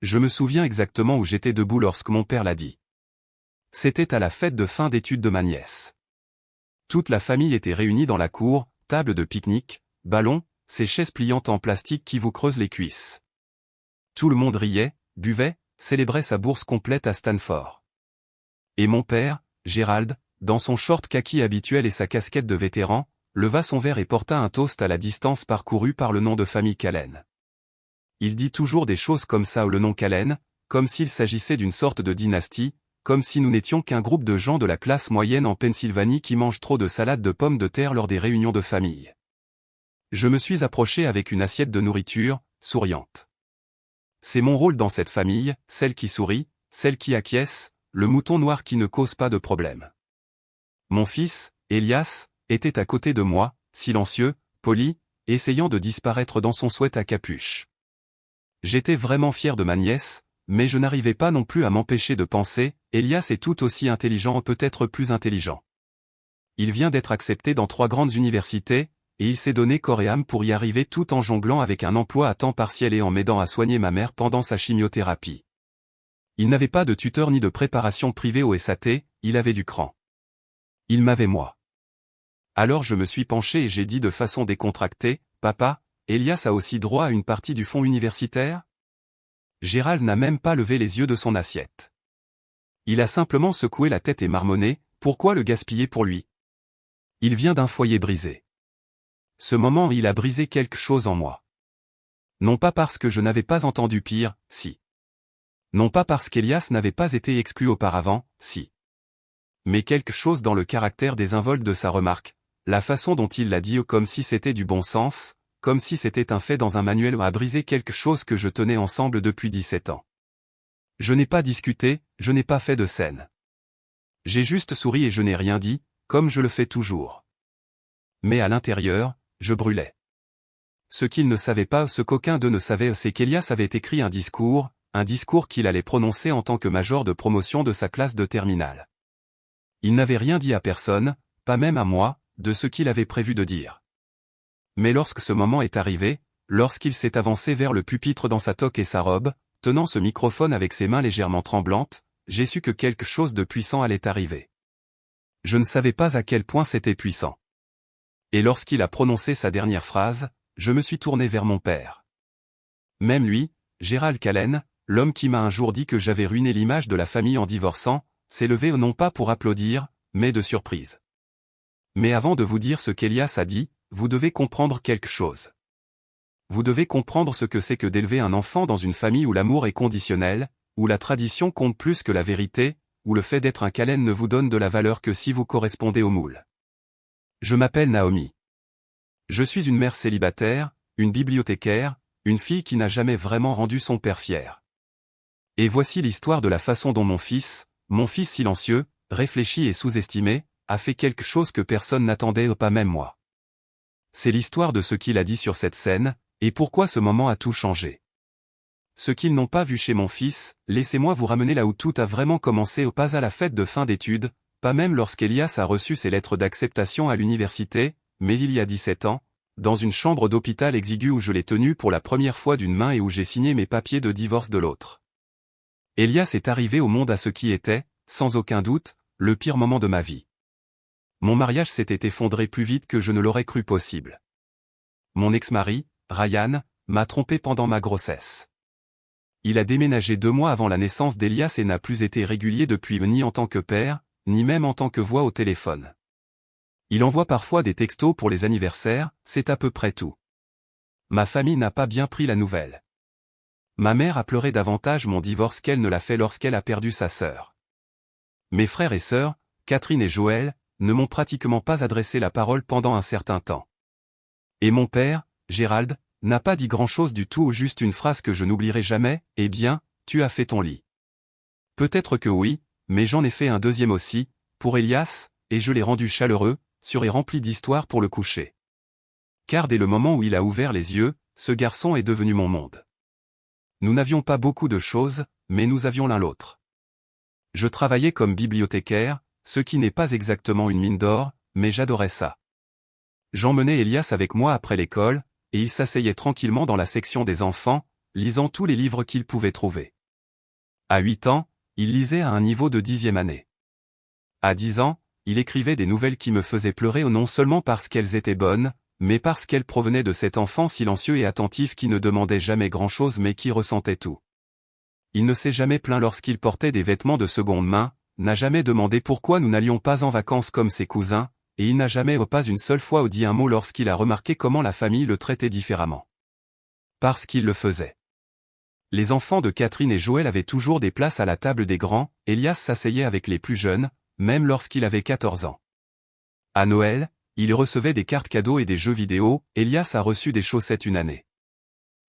Je me souviens exactement où j'étais debout lorsque mon père l'a dit. C'était à la fête de fin d'études de ma nièce. Toute la famille était réunie dans la cour, table de pique-nique, ballon, ces chaises pliantes en plastique qui vous creusent les cuisses. Tout le monde riait, buvait, célébrait sa bourse complète à Stanford. Et mon père, Gérald, dans son short kaki habituel et sa casquette de vétéran, leva son verre et porta un toast à la distance parcourue par le nom de famille Callen. Il dit toujours des choses comme ça ou le nom Callen, comme s'il s'agissait d'une sorte de dynastie, comme si nous n'étions qu'un groupe de gens de la classe moyenne en Pennsylvanie qui mangent trop de salade de pommes de terre lors des réunions de famille. Je me suis approché avec une assiette de nourriture, souriante. C'est mon rôle dans cette famille, celle qui sourit, celle qui acquiesce, le mouton noir qui ne cause pas de problème. Mon fils, Elias, était à côté de moi, silencieux, poli, essayant de disparaître dans son sweat à capuche. J'étais vraiment fier de ma nièce, mais je n'arrivais pas non plus à m'empêcher de penser, Elias est tout aussi intelligent ou peut-être plus intelligent. Il vient d'être accepté dans 3 grandes universités, et il s'est donné corps et âme pour y arriver tout en jonglant avec un emploi à temps partiel et en m'aidant à soigner ma mère pendant sa chimiothérapie. Il n'avait pas de tuteur ni de préparation privée au SAT, il avait du cran. Il m'avait moi. Alors je me suis penché et j'ai dit de façon décontractée, « Papa, Elias a aussi droit à une partie du fonds universitaire ?» Gérald n'a même pas levé les yeux de son assiette. Il a simplement secoué la tête et marmonné, « Pourquoi le gaspiller pour lui ? Il vient d'un foyer brisé. » Ce moment il a brisé quelque chose en moi. Non pas parce que je n'avais pas entendu pire, si. Non pas parce qu'Elias n'avait pas été exclu auparavant, si. Mais quelque chose dans le caractère désinvolte de sa remarque, la façon dont il l'a dit comme si c'était du bon sens, comme si c'était un fait dans un manuel a brisé quelque chose que je tenais ensemble depuis 17 ans. Je n'ai pas discuté, je n'ai pas fait de scène. J'ai juste souri et je n'ai rien dit, comme je le fais toujours. Mais à l'intérieur, je brûlais. Ce qu'il ne savait pas, ce qu'aucun d'eux ne savait, c'est qu'Elias avait écrit un discours qu'il allait prononcer en tant que major de promotion de sa classe de terminale. Il n'avait rien dit à personne, pas même à moi, de ce qu'il avait prévu de dire. Mais lorsque ce moment est arrivé, lorsqu'il s'est avancé vers le pupitre dans sa toque et sa robe, tenant ce microphone avec ses mains légèrement tremblantes, j'ai su que quelque chose de puissant allait arriver. Je ne savais pas à quel point c'était puissant. Et lorsqu'il a prononcé sa dernière phrase, je me suis tourné vers mon père. Même lui, Gérald Callen, l'homme qui m'a un jour dit que j'avais ruiné l'image de la famille en divorçant, s'est levé non pas pour applaudir, mais de surprise. Mais avant de vous dire ce qu'Elias a dit, vous devez comprendre quelque chose. Vous devez comprendre ce que c'est que d'élever un enfant dans une famille où l'amour est conditionnel, où la tradition compte plus que la vérité, où le fait d'être un Callen ne vous donne de la valeur que si vous correspondez au moule. Je m'appelle Naomi. Je suis une mère célibataire, une bibliothécaire, une fille qui n'a jamais vraiment rendu son père fier. Et voici l'histoire de la façon dont mon fils silencieux, réfléchi et sous-estimé, a fait quelque chose que personne n'attendait, pas même moi. C'est l'histoire de ce qu'il a dit sur cette scène, et pourquoi ce moment a tout changé. Ce qu'ils n'ont pas vu chez mon fils, laissez-moi vous ramener là où tout a vraiment commencé, pas à la fête de fin d'études, pas même lorsqu'Elias a reçu ses lettres d'acceptation à l'université, mais il y a 17 ans, dans une chambre d'hôpital exiguë où je l'ai tenu pour la première fois d'une main et où j'ai signé mes papiers de divorce de l'autre. Elias est arrivé au monde à ce qui était, sans aucun doute, le pire moment de ma vie. Mon mariage s'était effondré plus vite que je ne l'aurais cru possible. Mon ex-mari, Ryan, m'a trompé pendant ma grossesse. Il a déménagé 2 mois avant la naissance d'Elias et n'a plus été régulier depuis, ni en tant que père, ni même en tant que voix au téléphone. Il envoie parfois des textos pour les anniversaires, c'est à peu près tout. Ma famille n'a pas bien pris la nouvelle. Ma mère a pleuré davantage mon divorce qu'elle ne l'a fait lorsqu'elle a perdu sa sœur. Mes frères et sœurs, Catherine et Joël, ne m'ont pratiquement pas adressé la parole pendant un certain temps. Et mon père, Gérald, n'a pas dit grand-chose du tout ou juste une phrase que je n'oublierai jamais, « Eh bien, tu as fait ton lit. » Peut-être que oui, mais j'en ai fait un deuxième aussi, pour Elias, et je l'ai rendu chaleureux, sûr et rempli d'histoire pour le coucher. Car dès le moment où il a ouvert les yeux, ce garçon est devenu mon monde. Nous n'avions pas beaucoup de choses, mais nous avions l'un l'autre. Je travaillais comme bibliothécaire, ce qui n'est pas exactement une mine d'or, mais j'adorais ça. J'emmenais Elias avec moi après l'école, et il s'asseyait tranquillement dans la section des enfants, lisant tous les livres qu'il pouvait trouver. À 8 ans, il lisait à un niveau de 10e année. À 10 ans, il écrivait des nouvelles qui me faisaient pleurer non seulement parce qu'elles étaient bonnes, mais parce qu'elles provenaient de cet enfant silencieux et attentif qui ne demandait jamais grand-chose mais qui ressentait tout. Il ne s'est jamais plaint lorsqu'il portait des vêtements de seconde main, n'a jamais demandé pourquoi nous n'allions pas en vacances comme ses cousins, et il n'a jamais pas une seule fois dit un mot lorsqu'il a remarqué comment la famille le traitait différemment. Parce qu'il le faisait. Les enfants de Catherine et Joël avaient toujours des places à la table des grands, Elias s'asseyait avec les plus jeunes, même lorsqu'il avait 14 ans. À Noël, il recevait des cartes cadeaux et des jeux vidéo, Elias a reçu des chaussettes une année.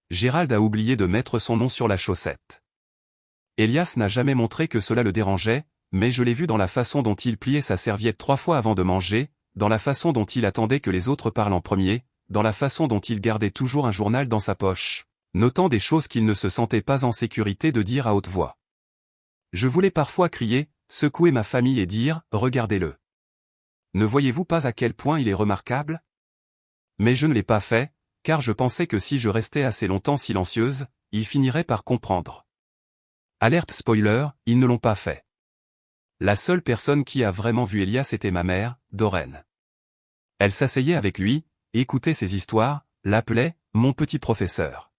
Gérald a oublié de mettre son nom sur la chaussette. Elias n'a jamais montré que cela le dérangeait, mais je l'ai vu dans la façon dont il pliait sa serviette 3 fois avant de manger, dans la façon dont il attendait que les autres parlent en premier, dans la façon dont il gardait toujours un journal dans sa poche, notant des choses qu'il ne se sentait pas en sécurité de dire à haute voix. Je voulais parfois crier, secouer ma famille et dire « Regardez-le. Ne voyez-vous pas à quel point il est remarquable ?» Mais je ne l'ai pas fait, car je pensais que si je restais assez longtemps silencieuse, il finirait par comprendre. Alerte spoiler, ils ne l'ont pas fait. La seule personne qui a vraiment vu Elias était ma mère, Doreen. Elle s'asseyait avec lui, écoutait ses histoires, l'appelait « mon petit professeur ».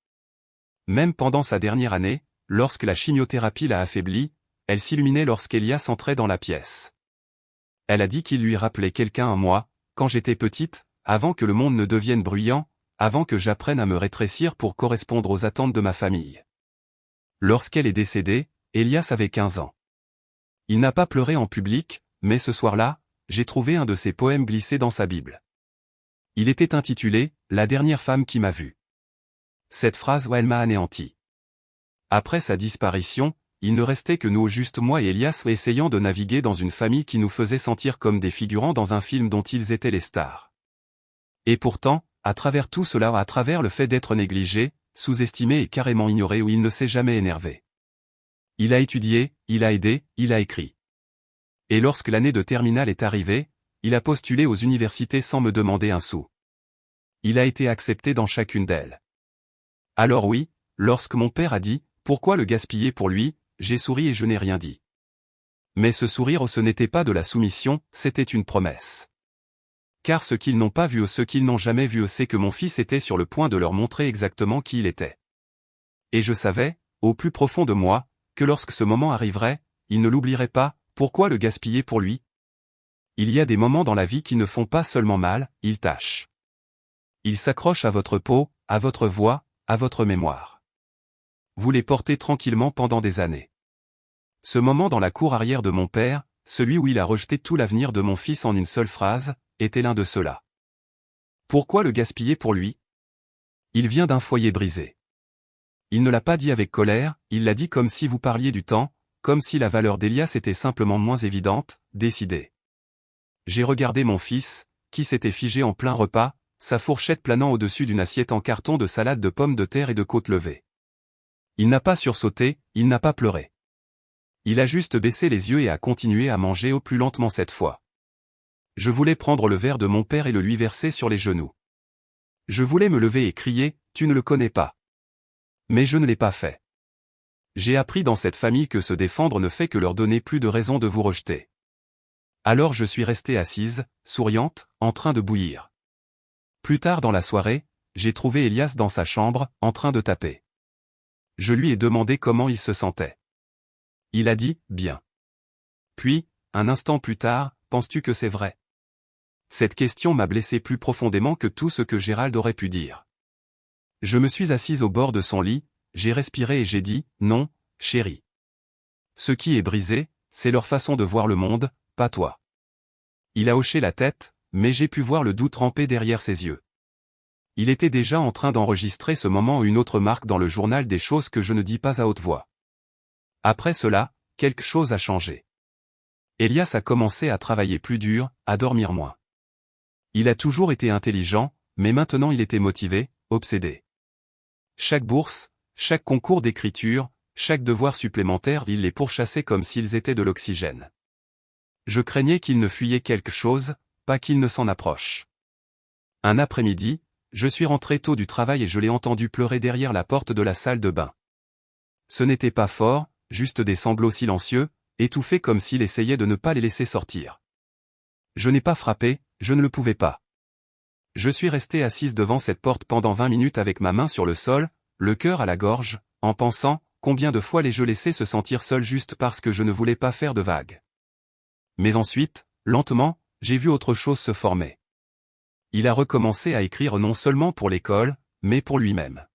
Même pendant sa dernière année, lorsque la chimiothérapie l'a affaibli, elle s'illuminait lorsqu'Elias entrait dans la pièce. Elle a dit qu'il lui rappelait quelqu'un à moi, quand j'étais petite, avant que le monde ne devienne bruyant, avant que j'apprenne à me rétrécir pour correspondre aux attentes de ma famille. Lorsqu'elle est décédée, Elias avait 15 ans. Il n'a pas pleuré en public, mais ce soir-là, j'ai trouvé un de ses poèmes glissé dans sa Bible. Il était intitulé « La dernière femme qui m'a vu ». Cette phrase, elle m'a anéanti. Après sa disparition, il ne restait que nous, juste moi et Elias, essayant de naviguer dans une famille qui nous faisait sentir comme des figurants dans un film dont ils étaient les stars. Et pourtant, à travers tout cela, à travers le fait d'être négligé, sous-estimé et carrément ignoré, où il ne s'est jamais énervé. Il a étudié, il a aidé, il a écrit. Et lorsque l'année de terminale est arrivée, il a postulé aux universités sans me demander un sou. Il a été accepté dans chacune d'elles. Alors oui, lorsque mon père a dit « Pourquoi le gaspiller pour lui ?», j'ai souri et je n'ai rien dit. Mais ce sourire, ce n'était pas de la soumission, c'était une promesse. Car ce qu'ils n'ont pas vu ou ce qu'ils n'ont jamais vu, c'est que mon fils était sur le point de leur montrer exactement qui il était. Et je savais, au plus profond de moi, que lorsque ce moment arriverait, il ne l'oublierait pas, pourquoi le gaspiller pour lui ? Il y a des moments dans la vie qui ne font pas seulement mal, ils tâchent. Ils s'accrochent à votre peau, à votre voix, à votre mémoire. Vous les portez tranquillement pendant des années. Ce moment dans la cour arrière de mon père, celui où il a rejeté tout l'avenir de mon fils en une seule phrase, était l'un de ceux-là. Pourquoi le gaspiller pour lui ? Il vient d'un foyer brisé. Il ne l'a pas dit avec colère, il l'a dit comme si vous parliez du temps, comme si la valeur d'Elias était simplement moins évidente, décidée. J'ai regardé mon fils, qui s'était figé en plein repas, sa fourchette planant au-dessus d'une assiette en carton de salade de pommes de terre et de côtes levées. Il n'a pas sursauté, il n'a pas pleuré. Il a juste baissé les yeux et a continué à manger au plus lentement cette fois. Je voulais prendre le verre de mon père et le lui verser sur les genoux. Je voulais me lever et crier « Tu ne le connais pas ». Mais je ne l'ai pas fait. J'ai appris dans cette famille que se défendre ne fait que leur donner plus de raisons de vous rejeter. Alors je suis restée assise, souriante, en train de bouillir. Plus tard dans la soirée, j'ai trouvé Elias dans sa chambre, en train de taper. Je lui ai demandé comment il se sentait. Il a dit « Bien ». Puis, un instant plus tard, « Penses-tu que c'est vrai ?» Cette question m'a blessé plus profondément que tout ce que Gérald aurait pu dire. Je me suis assise au bord de son lit, j'ai respiré et j'ai dit « Non, chérie. Ce qui est brisé, c'est leur façon de voir le monde, pas toi. » Il a hoché la tête, mais j'ai pu voir le doute ramper derrière ses yeux. Il était déjà en train d'enregistrer ce moment ou une autre marque dans le journal des choses que je ne dis pas à haute voix. Après cela, quelque chose a changé. Elias a commencé à travailler plus dur, à dormir moins. Il a toujours été intelligent, mais maintenant il était motivé, obsédé. Chaque bourse, chaque concours d'écriture, chaque devoir supplémentaire, il les pourchassait comme s'ils étaient de l'oxygène. Je craignais qu'il ne fuyait quelque chose, pas qu'il ne s'en approche. Un après-midi, Je suis rentré tôt du travail et je l'ai entendu pleurer derrière la porte de la salle de bain. Ce n'était pas fort, juste des sanglots silencieux, étouffés comme s'il essayait de ne pas les laisser sortir. Je n'ai pas frappé, je ne le pouvais pas. Je suis resté assise devant cette porte pendant 20 minutes avec ma main sur le sol, le cœur à la gorge, en pensant, combien de fois l'ai-je laissé se sentir seul juste parce que je ne voulais pas faire de vagues. Mais ensuite, lentement, j'ai vu autre chose se former. Il a recommencé à écrire non seulement pour l'école, mais pour lui-même.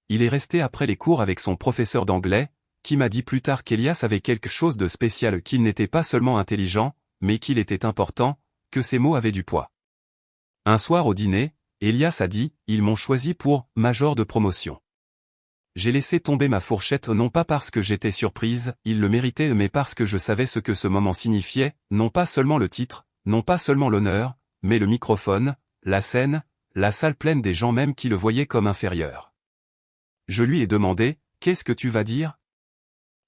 Il est resté après les cours avec son professeur d'anglais, qui m'a dit plus tard qu'Elias avait quelque chose de spécial, qu'il n'était pas seulement intelligent, mais qu'il était important, que ses mots avaient du poids. Un soir au dîner, Elias a dit, ils m'ont choisi pour « major de promotion ». J'ai laissé tomber ma fourchette non pas parce que j'étais surprise, il le méritait mais parce que je savais ce que ce moment signifiait, non pas seulement le titre, non pas seulement l'honneur, mais le microphone, la scène, la salle pleine des gens même qui le voyaient comme inférieur. Je lui ai demandé, « Qu'est-ce que tu vas dire ?»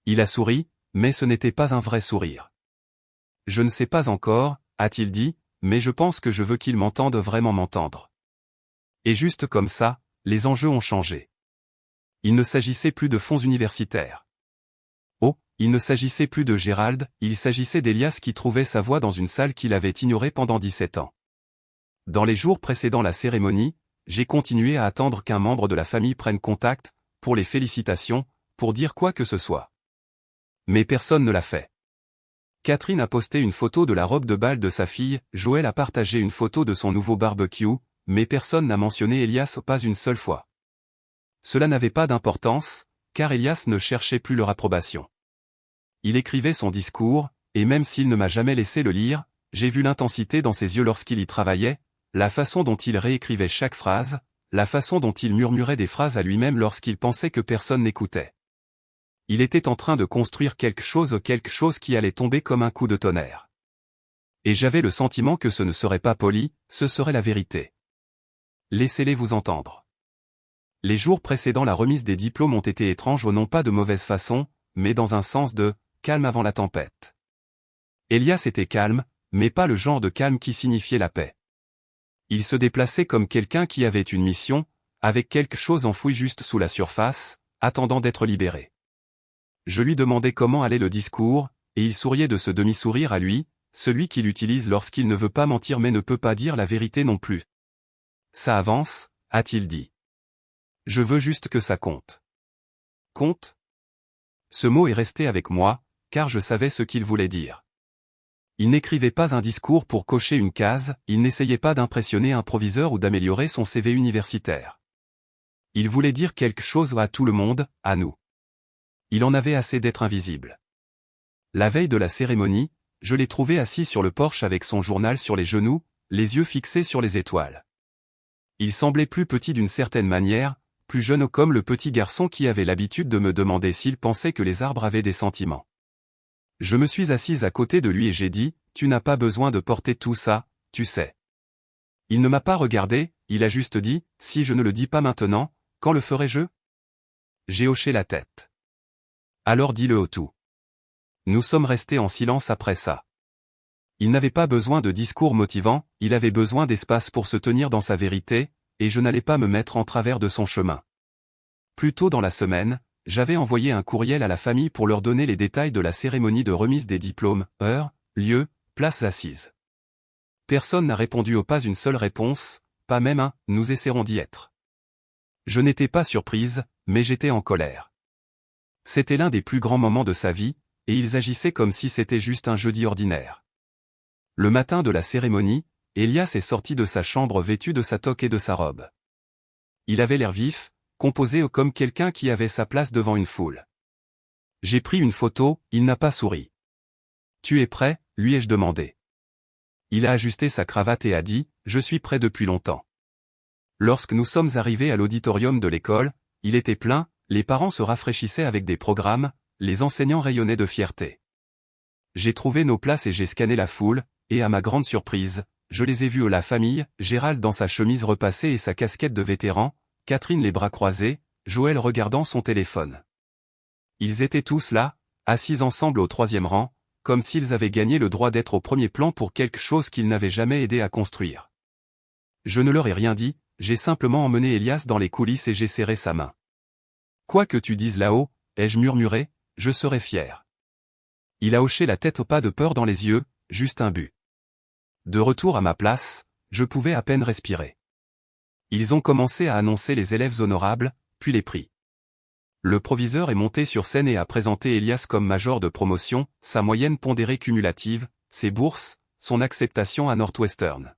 Il a souri, mais ce n'était pas un vrai sourire. « Je ne sais pas encore, » a-t-il dit, « mais je pense que je veux qu'il m'entende vraiment m'entendre. » Et juste comme ça, les enjeux ont changé. Il ne s'agissait plus de fonds universitaires. Oh, il ne s'agissait plus de Gérald, il s'agissait d'Elias qui trouvait sa voie dans une salle qu'il avait ignorée pendant 17 ans. Dans les jours précédant la cérémonie, j'ai continué à attendre qu'un membre de la famille prenne contact, pour les félicitations, pour dire quoi que ce soit. Mais personne ne l'a fait. Catherine a posté une photo de la robe de bal de sa fille, Joël a partagé une photo de son nouveau barbecue, mais personne n'a mentionné Elias pas une seule fois. Cela n'avait pas d'importance, car Elias ne cherchait plus leur approbation. Il écrivait son discours, et même s'il ne m'a jamais laissé le lire, j'ai vu l'intensité dans ses yeux lorsqu'il y travaillait, la façon dont il réécrivait chaque phrase, la façon dont il murmurait des phrases à lui-même lorsqu'il pensait que personne n'écoutait. Il était en train de construire quelque chose qui allait tomber comme un coup de tonnerre. Et j'avais le sentiment que ce ne serait pas poli, ce serait la vérité. Laissez-les vous entendre. Les jours précédant la remise des diplômes ont été étranges non pas de mauvaise façon, mais dans un sens de « calme avant la tempête ». Elias était calme, mais pas le genre de calme qui signifiait la paix. Il se déplaçait comme quelqu'un qui avait une mission, avec quelque chose enfoui juste sous la surface, attendant d'être libéré. Je lui demandais comment allait le discours, et il souriait de ce demi-sourire à lui, celui qu'il utilise lorsqu'il ne veut pas mentir mais ne peut pas dire la vérité non plus. « Ça avance », a-t-il dit. « Je veux juste que ça compte. » Compte ? Ce mot est resté avec moi, car je savais ce qu'il voulait dire. Il n'écrivait pas un discours pour cocher une case, il n'essayait pas d'impressionner un proviseur ou d'améliorer son CV universitaire. Il voulait dire quelque chose à tout le monde, à nous. Il en avait assez d'être invisible. La veille de la cérémonie, je l'ai trouvé assis sur le porche avec son journal sur les genoux, les yeux fixés sur les étoiles. Il semblait plus petit d'une certaine manière, plus jeune comme le petit garçon qui avait l'habitude de me demander s'il pensait que les arbres avaient des sentiments. Je me suis assise à côté de lui et j'ai dit, « Tu n'as pas besoin de porter tout ça, tu sais. » Il ne m'a pas regardé, il a juste dit, « Si je ne le dis pas maintenant, quand le ferai-je » J'ai hoché la tête. Alors dis-le au tout. Nous sommes restés en silence après ça. Il n'avait pas besoin de discours motivants, il avait besoin d'espace pour se tenir dans sa vérité, et je n'allais pas me mettre en travers de son chemin. Plus tôt dans la semaine, j'avais envoyé un courriel à la famille pour leur donner les détails de la cérémonie de remise des diplômes, heure, lieu, place assise. Personne n'a répondu au pas une seule réponse, pas même un « nous essaierons d'y être ». Je n'étais pas surprise, mais j'étais en colère. C'était l'un des plus grands moments de sa vie, et ils agissaient comme si c'était juste un jeudi ordinaire. Le matin de la cérémonie, Elias est sorti de sa chambre vêtu de sa toque et de sa robe. Il avait l'air vif, composé comme quelqu'un qui avait sa place devant une foule. J'ai pris une photo, il n'a pas souri. « Tu es prêt ?» lui ai-je demandé. Il a ajusté sa cravate et a dit, « Je suis prêt depuis longtemps. » Lorsque nous sommes arrivés à l'auditorium de l'école, il était plein, les parents se rafraîchissaient avec des programmes, les enseignants rayonnaient de fierté. J'ai trouvé nos places et j'ai scanné la foule, et à ma grande surprise, je les ai vus la famille, Gérald dans sa chemise repassée et sa casquette de vétéran, Catherine les bras croisés, Joël regardant son téléphone. Ils étaient tous là, assis ensemble au troisième rang, comme s'ils avaient gagné le droit d'être au premier plan pour quelque chose qu'ils n'avaient jamais aidé à construire. Je ne leur ai rien dit, j'ai simplement emmené Elias dans les coulisses et j'ai serré sa main. Quoi que tu dises là-haut, ai-je murmuré, je serai fier. Il a hoché la tête, pas de peur dans les yeux, juste un but. De retour à ma place, je pouvais à peine respirer. Ils ont commencé à annoncer les élèves honorables, puis les prix. Le proviseur est monté sur scène et a présenté Elias comme major de promotion, sa moyenne pondérée cumulative, ses bourses, son acceptation à Northwestern.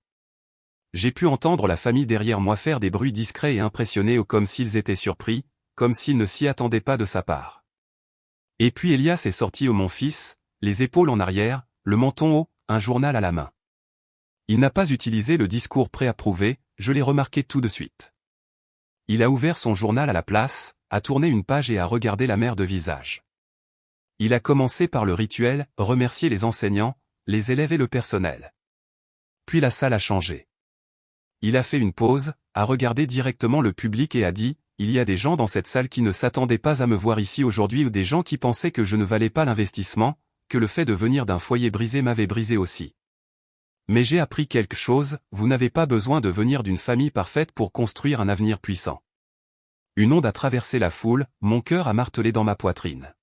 J'ai pu entendre la famille derrière moi faire des bruits discrets et impressionnés comme s'ils étaient surpris, comme s'ils ne s'y attendaient pas de sa part. Et puis Elias est sorti mon fils, les épaules en arrière, le menton haut, un journal à la main. Il n'a pas utilisé le discours préapprouvé, je l'ai remarqué tout de suite. Il a ouvert son journal à la place, a tourné une page et a regardé la mère de visage. Il a commencé par le rituel, remercier les enseignants, les élèves et le personnel. Puis la salle a changé. Il a fait une pause, a regardé directement le public et a dit, il y a des gens dans cette salle qui ne s'attendaient pas à me voir ici aujourd'hui ou des gens qui pensaient que je ne valais pas l'investissement, que le fait de venir d'un foyer brisé m'avait brisé aussi. Mais j'ai appris quelque chose, vous n'avez pas besoin de venir d'une famille parfaite pour construire un avenir puissant. Une onde a traversé la foule, mon cœur a martelé dans ma poitrine.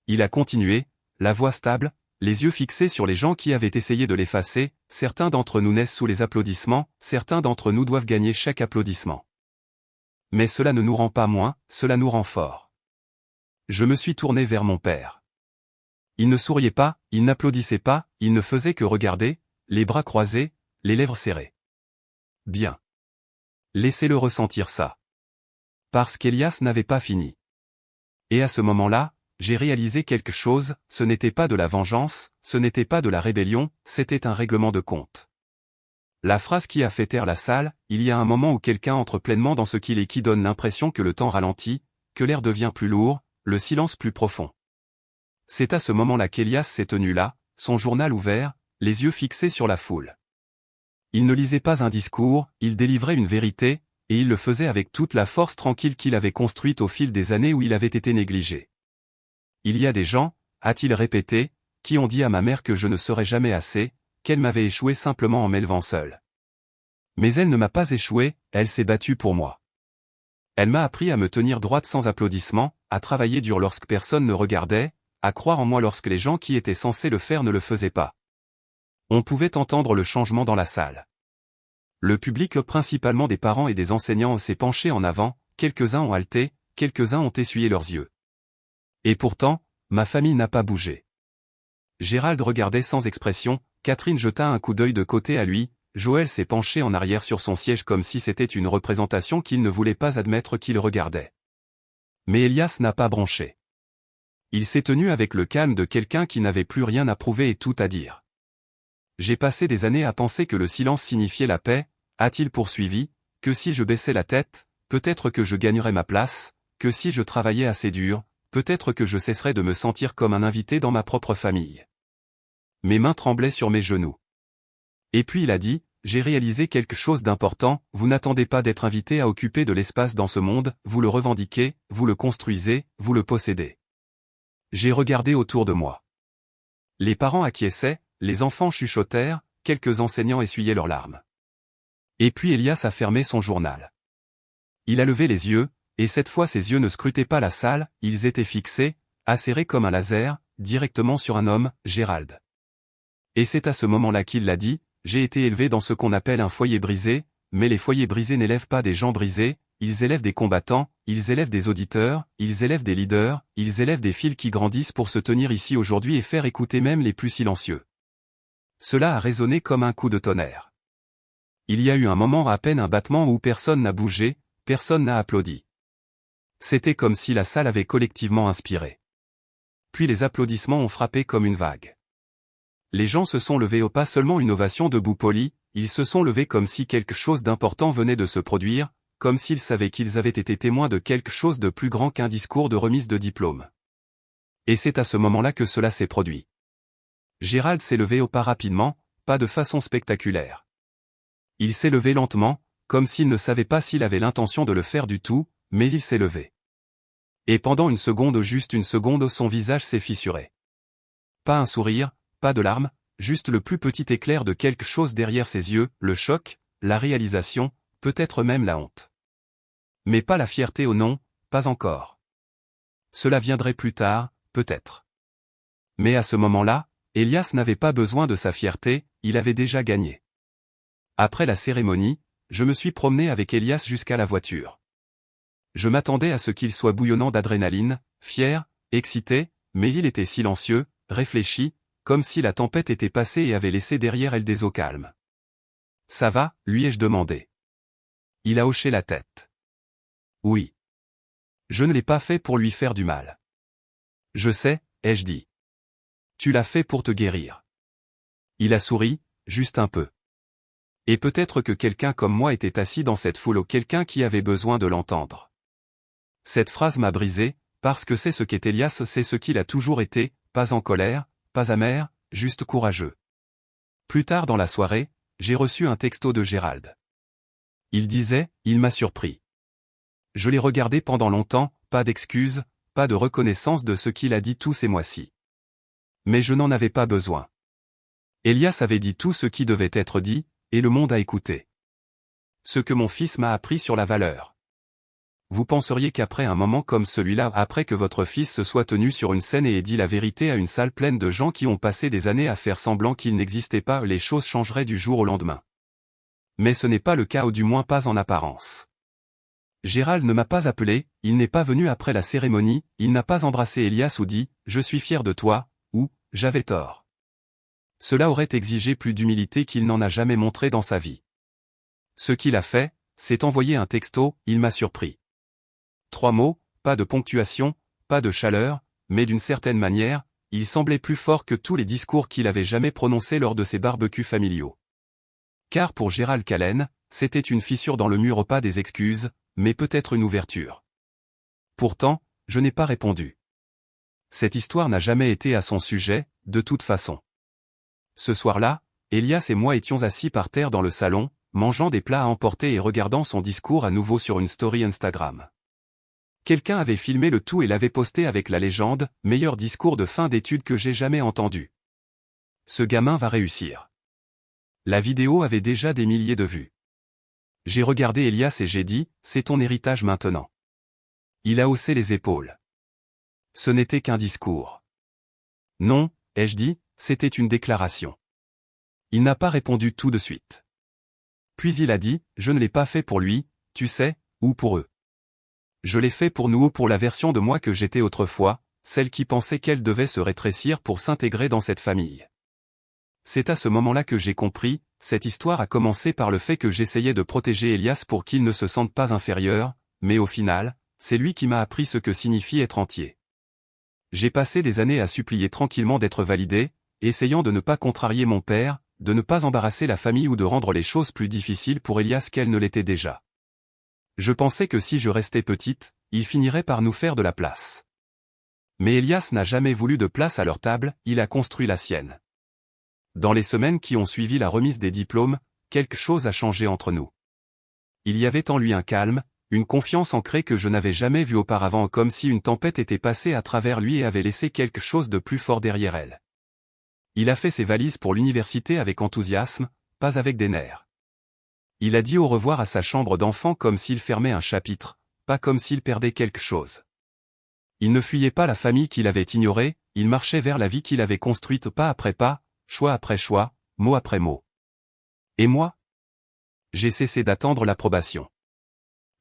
Il a continué, la voix stable, les yeux fixés sur les gens qui avaient essayé de l'effacer, certains d'entre nous naissent sous les applaudissements, certains d'entre nous doivent gagner chaque applaudissement. Mais cela ne nous rend pas moins, cela nous rend forts. Je me suis tourné vers mon père. Il ne souriait pas, il n'applaudissait pas, il ne faisait que regarder, les bras croisés, les lèvres serrées. Bien. Laissez-le ressentir ça. Parce qu'Elias n'avait pas fini. Et à ce moment-là, j'ai réalisé quelque chose, ce n'était pas de la vengeance, ce n'était pas de la rébellion, c'était un règlement de compte. La phrase qui a fait taire la salle, il y a un moment où quelqu'un entre pleinement dans ce qu'il est qui donne l'impression que le temps ralentit, que l'air devient plus lourd, le silence plus profond. C'est à ce moment-là qu'Elias s'est tenu là, son journal ouvert, les yeux fixés sur la foule. Il ne lisait pas un discours, il délivrait une vérité, et il le faisait avec toute la force tranquille qu'il avait construite au fil des années où il avait été négligé. Il y a des gens, a-t-il répété, qui ont dit à ma mère que je ne serais jamais assez, qu'elle m'avait échoué simplement en m'élevant seule. Mais elle ne m'a pas échoué, elle s'est battue pour moi. Elle m'a appris à me tenir droite sans applaudissements, à travailler dur lorsque personne ne regardait, à croire en moi lorsque les gens qui étaient censés le faire ne le faisaient pas. On pouvait entendre le changement dans la salle. Le public, principalement des parents et des enseignants, s'est penché en avant, quelques-uns ont halté, quelques-uns ont essuyé leurs yeux. Et pourtant, ma famille n'a pas bougé. Gérald regardait sans expression, Catherine jeta un coup d'œil de côté à lui, Joël s'est penché en arrière sur son siège comme si c'était une représentation qu'il ne voulait pas admettre qu'il regardait. Mais Elias n'a pas bronché. Il s'est tenu avec le calme de quelqu'un qui n'avait plus rien à prouver et tout à dire. J'ai passé des années à penser que le silence signifiait la paix, a-t-il poursuivi, que si je baissais la tête, peut-être que je gagnerais ma place, que si je travaillais assez dur, peut-être que je cesserais de me sentir comme un invité dans ma propre famille. Mes mains tremblaient sur mes genoux. Et puis il a dit, j'ai réalisé quelque chose d'important, vous n'attendez pas d'être invité à occuper de l'espace dans ce monde, vous le revendiquez, vous le construisez, vous le possédez. J'ai regardé autour de moi. Les parents acquiesçaient, les enfants chuchotèrent, quelques enseignants essuyaient leurs larmes. Et puis Elias a fermé son journal. Il a levé les yeux, et cette fois ses yeux ne scrutaient pas la salle, ils étaient fixés, acérés comme un laser, directement sur un homme, Gérald. Et c'est à ce moment-là qu'il l'a dit, j'ai été élevé dans ce qu'on appelle un foyer brisé, mais les foyers brisés n'élèvent pas des gens brisés, ils élèvent des combattants, ils élèvent des auditeurs, ils élèvent des leaders, ils élèvent des fils qui grandissent pour se tenir ici aujourd'hui et faire écouter même les plus silencieux. Cela a résonné comme un coup de tonnerre. Il y a eu un moment, à peine un battement où personne n'a bougé, personne n'a applaudi. C'était comme si la salle avait collectivement inspiré. Puis les applaudissements ont frappé comme une vague. Les gens se sont levés, pas seulement une ovation debout polie, ils se sont levés comme si quelque chose d'important venait de se produire, comme s'ils savaient qu'ils avaient été témoins de quelque chose de plus grand qu'un discours de remise de diplôme. Et c'est à ce moment-là que cela s'est produit. Gérald s'est levé pas rapidement, pas de façon spectaculaire. Il s'est levé lentement, comme s'il ne savait pas s'il avait l'intention de le faire du tout, mais il s'est levé. Et pendant une seconde, juste une seconde, son visage s'est fissuré. Pas un sourire, pas de larmes, juste le plus petit éclair de quelque chose derrière ses yeux, le choc, la réalisation, peut-être même la honte. Mais pas la fierté, oh non, pas encore. Cela viendrait plus tard, peut-être. Mais à ce moment-là, Elias n'avait pas besoin de sa fierté, il avait déjà gagné. Après la cérémonie, je me suis promené avec Elias jusqu'à la voiture. Je m'attendais à ce qu'il soit bouillonnant d'adrénaline, fier, excité, mais il était silencieux, réfléchi, comme si la tempête était passée et avait laissé derrière elle des eaux calmes. « Ça va ?» lui ai-je demandé. Il a hoché la tête. « Oui. Je ne l'ai pas fait pour lui faire du mal. »« Je sais » ai-je dit. « Tu l'as fait pour te guérir. » Il a souri, juste un peu. Et peut-être que quelqu'un comme moi était assis dans cette foule ou quelqu'un qui avait besoin de l'entendre. Cette phrase m'a brisé, parce que c'est ce qu'est Elias, c'est ce qu'il a toujours été, pas en colère, pas amer, juste courageux. Plus tard dans la soirée, j'ai reçu un texto de Gérald. Il disait, il m'a surpris. Je l'ai regardé pendant longtemps, pas d'excuses, pas de reconnaissance de ce qu'il a dit tous ces mois-ci. Mais je n'en avais pas besoin. Elias avait dit tout ce qui devait être dit, et le monde a écouté. Ce que mon fils m'a appris sur la valeur. Vous penseriez qu'après un moment comme celui-là, après que votre fils se soit tenu sur une scène et ait dit la vérité à une salle pleine de gens qui ont passé des années à faire semblant qu'il n'existait pas, les choses changeraient du jour au lendemain. Mais ce n'est pas le cas, ou du moins pas en apparence. Gérald ne m'a pas appelé, il n'est pas venu après la cérémonie, il n'a pas embrassé Elias ou dit « Je suis fier de toi » ou « J'avais tort ». Cela aurait exigé plus d'humilité qu'il n'en a jamais montré dans sa vie. Ce qu'il a fait, c'est envoyer un texto, il m'a surpris. 3 mots, pas de ponctuation, pas de chaleur, mais d'une certaine manière, il semblait plus fort que tous les discours qu'il avait jamais prononcés lors de ses barbecues familiaux. Car pour Gérald Callen, c'était une fissure dans le mur, pas des excuses, mais peut-être une ouverture. Pourtant, je n'ai pas répondu. Cette histoire n'a jamais été à son sujet, de toute façon. Ce soir-là, Elias et moi étions assis par terre dans le salon, mangeant des plats à emporter et regardant son discours à nouveau sur une story Instagram. Quelqu'un avait filmé le tout et l'avait posté avec la légende « Meilleur discours de fin d'études que j'ai jamais entendu. Ce gamin va réussir ». La vidéo avait déjà des milliers de vues. J'ai regardé Elias et j'ai dit « C'est ton héritage maintenant ». Il a haussé les épaules. Ce n'était qu'un discours. Non, ai-je dit, c'était une déclaration. Il n'a pas répondu tout de suite. Puis il a dit « Je ne l'ai pas fait pour lui, tu sais, ou pour eux. Je l'ai fait pour nous ou pour la version de moi que j'étais autrefois, celle qui pensait qu'elle devait se rétrécir pour s'intégrer dans cette famille. » C'est à ce moment-là que j'ai compris, cette histoire a commencé par le fait que j'essayais de protéger Elias pour qu'il ne se sente pas inférieur, mais au final, c'est lui qui m'a appris ce que signifie être entier. J'ai passé des années à supplier tranquillement d'être validé, essayant de ne pas contrarier mon père, de ne pas embarrasser la famille ou de rendre les choses plus difficiles pour Elias qu'elles ne l'étaient déjà. Je pensais que si je restais petite, il finirait par nous faire de la place. Mais Elias n'a jamais voulu de place à leur table, il a construit la sienne. Dans les semaines qui ont suivi la remise des diplômes, quelque chose a changé entre nous. Il y avait en lui un calme, une confiance ancrée que je n'avais jamais vue auparavant, comme si une tempête était passée à travers lui et avait laissé quelque chose de plus fort derrière elle. Il a fait ses valises pour l'université avec enthousiasme, pas avec des nerfs. Il a dit au revoir à sa chambre d'enfant comme s'il fermait un chapitre, pas comme s'il perdait quelque chose. Il ne fuyait pas la famille qu'il avait ignorée, il marchait vers la vie qu'il avait construite pas après pas, choix après choix, mot après mot. Et moi ? J'ai cessé d'attendre l'approbation.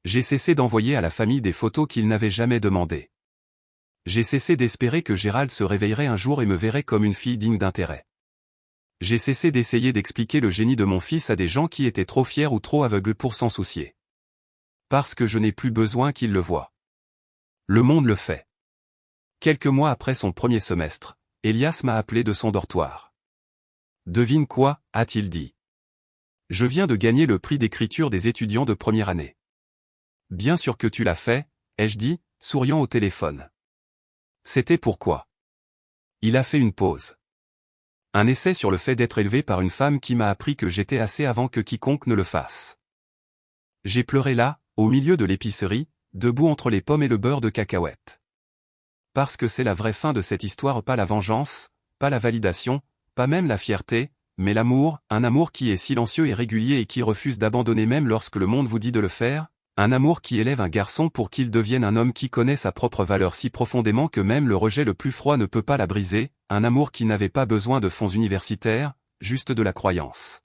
J'ai cessé d'envoyer à la famille des photos qu'il n'avait jamais demandées. J'ai cessé d'espérer que Gérald se réveillerait un jour et me verrait comme une fille digne d'intérêt. J'ai cessé d'essayer d'expliquer le génie de mon fils à des gens qui étaient trop fiers ou trop aveugles pour s'en soucier. Parce que je n'ai plus besoin qu'ils le voient. Le monde le fait. Quelques mois après son premier semestre, Elias m'a appelé de son dortoir. « Devine quoi » a-t-il dit. « Je viens de gagner le prix d'écriture des étudiants de première année. » « Bien sûr que tu l'as fait, ai-je dit, souriant au téléphone. C'était pourquoi. Il a fait une pause. Un essai sur le fait d'être élevé par une femme qui m'a appris que j'étais assez avant que quiconque ne le fasse. J'ai pleuré là, au milieu de l'épicerie, debout entre les pommes et le beurre de cacahuète. Parce que c'est la vraie fin de cette histoire, pas la vengeance, pas la validation, pas même la fierté, mais l'amour, un amour qui est silencieux et régulier et qui refuse d'abandonner même lorsque le monde vous dit de le faire, un amour qui élève un garçon pour qu'il devienne un homme qui connaît sa propre valeur si profondément que même le rejet le plus froid ne peut pas la briser, un amour qui n'avait pas besoin de fonds universitaires, juste de la croyance.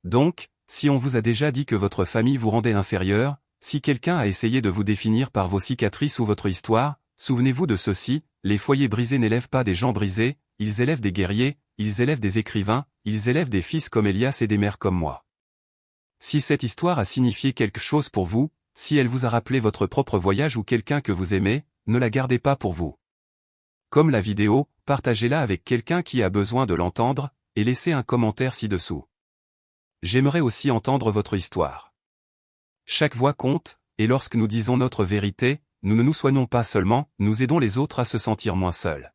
Donc, si on vous a déjà dit que votre famille vous rendait inférieur, si quelqu'un a essayé de vous définir par vos cicatrices ou votre histoire, souvenez-vous de ceci, les foyers brisés n'élèvent pas des gens brisés, ils élèvent des guerriers, ils élèvent des écrivains, ils élèvent des fils comme Elias et des mères comme moi. Si cette histoire a signifié quelque chose pour vous, si elle vous a rappelé votre propre voyage ou quelqu'un que vous aimez, ne la gardez pas pour vous. Comme la vidéo, partagez-la avec quelqu'un qui a besoin de l'entendre, et laissez un commentaire ci-dessous. J'aimerais aussi entendre votre histoire. Chaque voix compte, et lorsque nous disons notre vérité, nous ne nous soignons pas seulement, nous aidons les autres à se sentir moins seuls.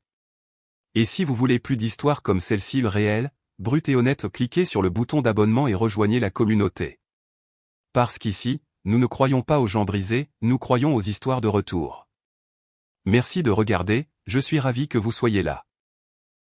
Et si vous voulez plus d'histoires comme celle-ci réelle, brute et honnête, cliquez sur le bouton d'abonnement et rejoignez la communauté. Parce qu'ici, nous ne croyons pas aux gens brisés, nous croyons aux histoires de retour. Merci de regarder, je suis ravi que vous soyez là.